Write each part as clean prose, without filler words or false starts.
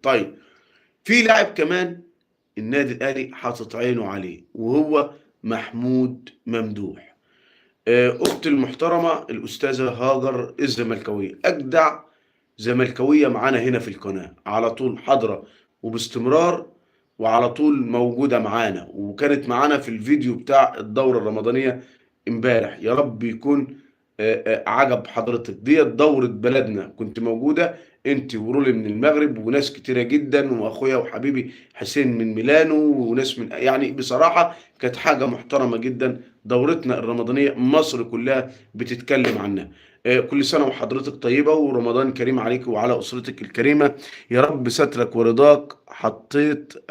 طيب في لاعب كمان النادي الاهلي حاطط عينه عليه، وهو محمود ممدوح. اختي المحترمه الاستاذه هاجر الزملكاويه، اجدع زملكاويه معانا هنا في القناه، على طول حاضره وباستمرار، وعلى طول موجوده معانا، وكانت معانا في الفيديو بتاع الدوره الرمضانيه امبارح. يا رب يكون عجب حضرتك. ديت دورة بلدنا، كنت موجودة انت ورولي من المغرب وناس كتيرة جدا، واخويا وحبيبي حسين من ميلانو، وناس من، يعني بصراحة كانت حاجة محترمة جدا. دورتنا الرمضانية مصر كلها بتتكلم عنها. كل سنة وحضرتك طيبة، ورمضان كريم عليك وعلى أسرتك الكريمة. يا رب سترك ورضاك. حطت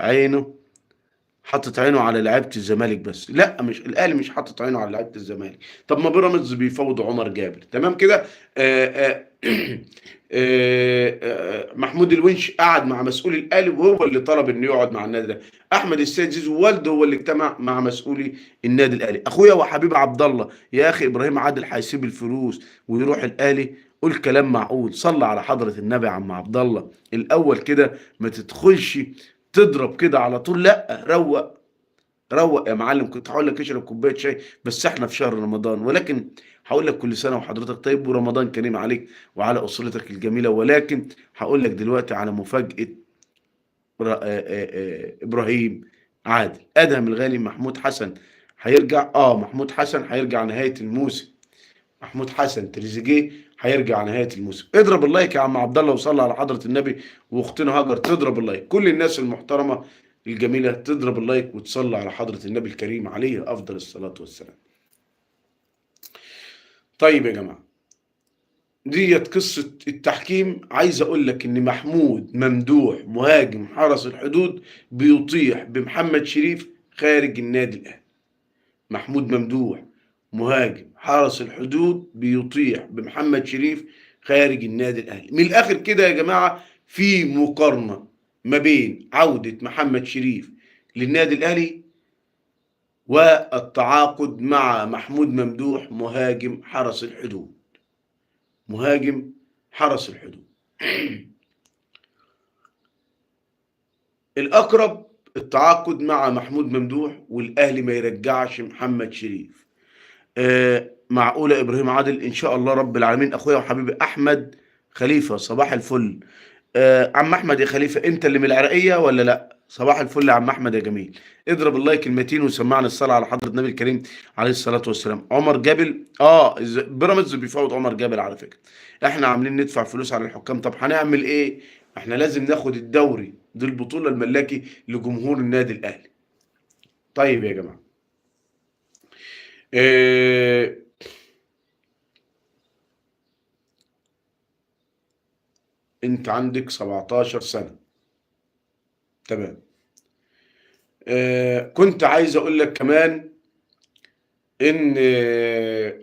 عينه على لعيبه الزمالك بس، لا مش الاهلي، مش حاطط عينه على لعيبه الزمالك. طب ما بيراميدز بيفاوض عمر جابر، تمام كده. محمود الونش قعد مع مسؤول الاهلي، وهو اللي طلب انه يقعد مع النادي ده. احمد السيد زيزو والده هو اللي اجتمع مع مسؤولي النادي الاهلي. اخويا وحبيبي عبد الله، يا اخي ابراهيم عادل هيسيب الفلوس ويروح الاهلي؟ قول كلام معقول، صلى على حضره النبي يا عم عبد الله الاول كده، ما تدخلش تضرب كده على طول، لا روق. روق يا معلم. كنت هقول لك اشرب كوبايه شاي، بس احنا في شهر رمضان، ولكن هقول لك كل سنه وحضرتك طيب، ورمضان كريم عليك وعلى اسرتك الجميله. ولكن هقول لك دلوقتي على مفاجاه. ابراهيم عادل، ادهم الغالي، محمود حسن هيرجع. محمود حسن هيرجع نهايه الموسم. محمود حسن تريزيجيه هيرجع نهايه الموسم. اضرب اللايك يا عم عبد الله، وصلي على حضره النبي. واختنا هاجر تضرب اللايك، كل الناس المحترمه الجميله تضرب اللايك وتصلي على حضره النبي الكريم عليه افضل الصلاه والسلام. طيب يا جماعه، ديت قصه التحكيم. عايز اقول لك ان محمود ممدوح مهاجم حرس الحدود بيطيح بمحمد شريف خارج النادي الاهلي. محمود ممدوح مهاجم حرس الحدود بيطيح بمحمد شريف خارج النادي الاهلي. من الاخر كده يا جماعه، في مقارنه ما بين عوده محمد شريف للنادي الاهلي والتعاقد مع محمود ممدوح مهاجم حرس الحدود. مهاجم حرس الحدود الاقرب التعاقد مع محمود ممدوح، والاهلي ما يرجعش محمد شريف. معقولة إبراهيم عادل؟ إن شاء الله رب العالمين. أخويا وحبيبي أحمد خليفة، صباح الفل. عم أحمد يا خليفة، أنت اللي من العرقية ولا لأ؟ صباح الفل يا عم أحمد يا جميل. اضرب اللايك المتين وسمعنا الصلاة على حضرة النبي الكريم عليه الصلاة والسلام. عمر جابر، بيراميدز بيفاوض عمر جابر على فكرة. إحنا عاملين ندفع فلوس على الحكام، طب هنعمل إيه؟ إحنا لازم ناخد الدوري، دي البطولة الملاكي لجمهور النادي الأهلي. طيب يا جماعة، آه، انت عندك 17 سنة، تمام. كنت عايز اقول لك كمان ان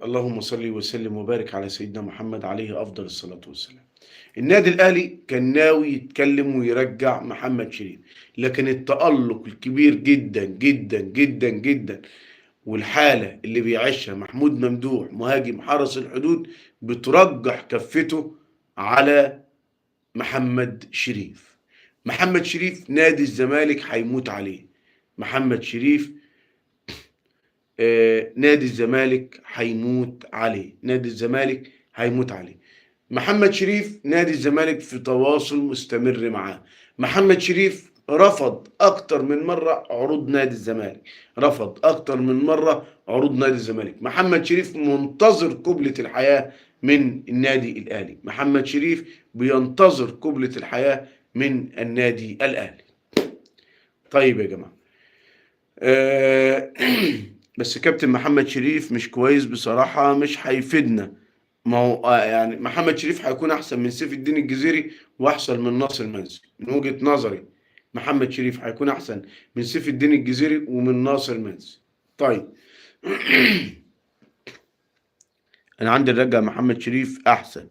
اللهم صل وسلم وبارك على سيدنا محمد عليه افضل الصلاة والسلام. النادي الاهلي كان ناوي يتكلم ويرجع محمد شريف، لكن التألق الكبير جدا جدا جدا جدا والحالة اللي بيعيشها محمود ممدوح مهاجم حرس الحدود بترجح كفته على محمد شريف. محمد شريف نادي الزمالك هيموت عليه. محمد شريف نادي الزمالك هيموت عليه. نادي الزمالك هيموت عليه. محمد شريف نادي الزمالك في تواصل مستمر معاه. محمد شريف رفض اكتر من مرة عروض نادي الزمالك. رفض اكتر من مرة عروض نادي الزمالك. محمد شريف منتظر قبلة الحياة من النادي الاهلي. محمد شريف بينتظر قبلة الحياة من النادي الاهلي. طيب يا جماعة، آه، بس كابتن محمد شريف مش كويس بصراحة، مش هيفيدنا. ما هو يعني محمد شريف هيكون احسن من سيف الدين الجزيري واحسن من ناصر منسي من وجهة نظري. محمد شريف هيكون احسن من سيف الدين الجزيري ومن ناصر منسي. طيب انا عندي الرجع محمد شريف احسن.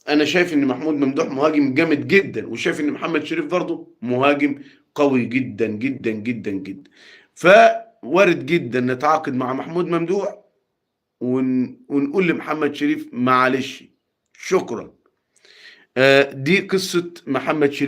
انا شايف ان محمود ممدوح مهاجم جامد جدا، وشايف ان محمد شريف برضه مهاجم قوي جدا جدا جدا جدا. فوارد جدا نتعاقد مع محمود ممدوح ونقول لمحمد شريف معلش، شكرا. دي قصة محمد شريف.